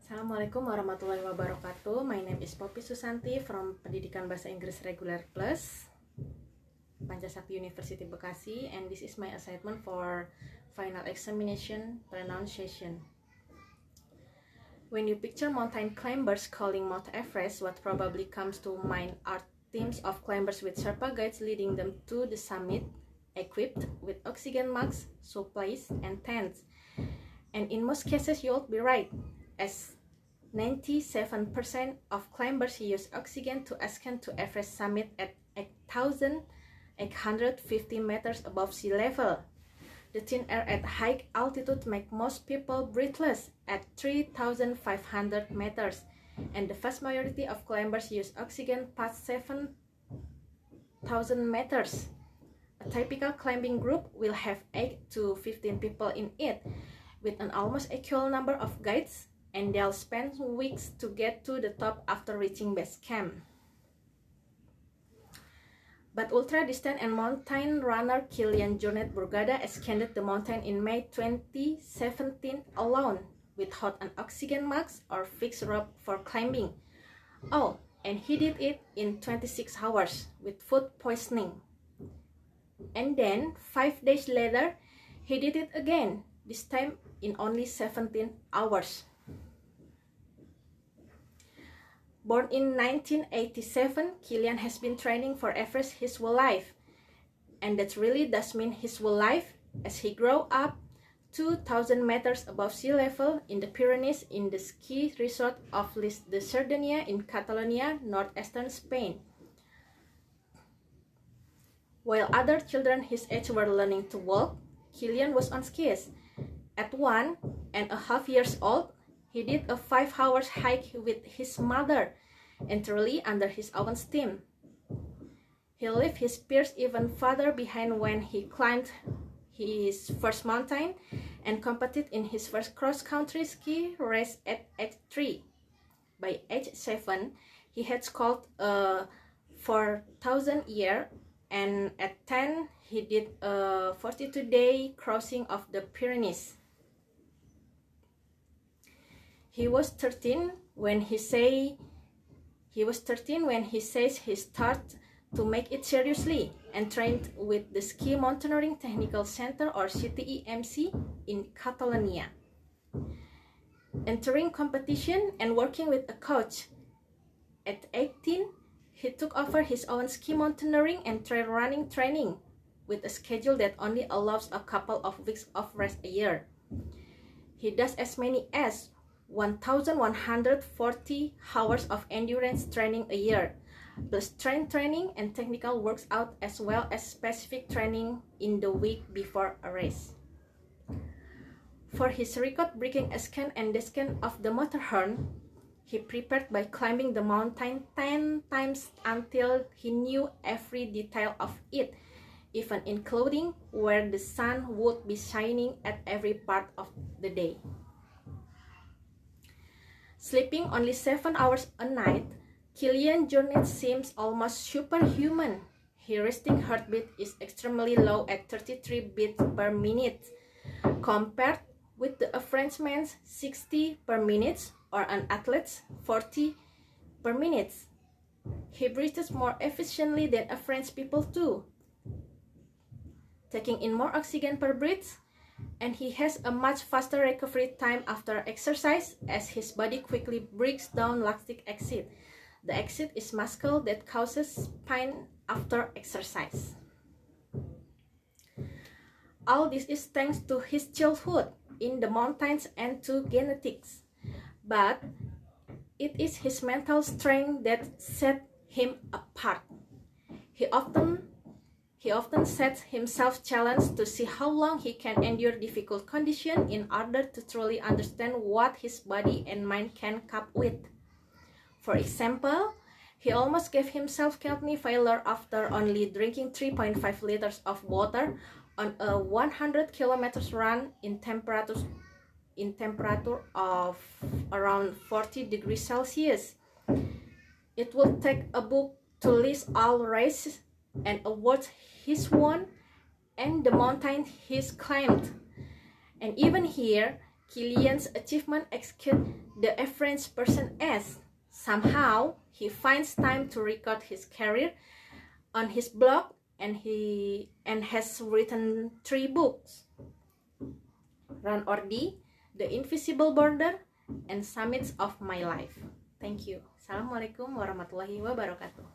Assalamualaikum warahmatullahi wabarakatuh. My name is Poppy Susanti from Pendidikan Bahasa Inggris Regular Plus, Pancasakti University Bekasi, and this is my assignment for final examination pronunciation. When you picture mountain climbers calling Mount Everest, what probably comes to mind are teams of climbers with Sherpa guides leading them to the summit, equipped with oxygen masks, supplies, and tents. And in most cases, you'll be right, as 97% of climbers use oxygen to ascend to Everest summit at 8,850 meters above sea level. The thin air at high altitude make most people breathless at 3,500 meters, and the vast majority of climbers use oxygen past 7,000 meters. A typical climbing group will have 8 to 15 people in it, with an almost equal number of guides, and they'll spend weeks to get to the top after reaching base camp. But ultra-distant and mountain runner Kilian Jornet Burgada ascended the mountain in May 2017 alone, without an oxygen mask or fixed rope for climbing. Oh, and he did it in 26 hours with food poisoning. And then, 5 days later, he did it again, this time in only 17 hours. Born in 1987, Kilian has been training for Everest his whole life. And that really does mean his whole life, as he grew up 2,000 meters above sea level in the Pyrenees in the ski resort of Les de Cerdanya in Catalonia, northeastern Spain. While other children his age were learning to walk, Kilian was on skis. At 1.5 years old, he did a 5-hour hike with his mother, entirely under his own steam. He left his peers even farther behind when he climbed his first mountain and competed in his first cross-country ski race at age 3. By age 7, he had scored a 4,000 year, and at 10, he did a 42-day crossing of the Pyrenees. He was 13 when he says he started to make it seriously and trained with the Ski Mountaineering Technical Center, or CTEMC, in Catalonia. Entering competition and working with a coach. At 18, he took over his own ski mountaineering and trail running training, with a schedule that only allows a couple of weeks of rest a year. He does as many as 1,140 hours of endurance training a year, plus strength training and technical works out, as well as specific training in the week before a race. For his record-breaking ascent and descent of the Matterhorn, he prepared by climbing the mountain 10 times until he knew every detail of it, even including where the sun would be shining at every part of the day. Sleeping only 7 hours a night, Kilian Jornet seems almost superhuman. His resting heartbeat is extremely low at 33 beats per minute, compared with the Frenchman's 60 per minute or an athlete's 40 per minute. He breathes more efficiently than a French people too, taking in more oxygen per breath, and he has a much faster recovery time after exercise, as his body quickly breaks down lactic acid. The acid is muscle that causes pain after exercise. All this is thanks to his childhood in the mountains and to genetics, but it is his mental strength that set him apart. He often sets himself challenge to see how long he can endure difficult conditions in order to truly understand what his body and mind can cope with. For example, he almost gave himself kidney failure after only drinking 3.5 liters of water on a 100 kilometers run in temperature of around 40 degrees Celsius. It would take a book to list all races and awards he's won and the mountain he's climbed. And even here, Kilian's achievement exceeds the average person as. Somehow, he finds time to record his career on his blog and has written 3 books. Run or Die, The Invisible Border, and Summits of My Life. Thank you. Assalamualaikum warahmatullahi wabarakatuh.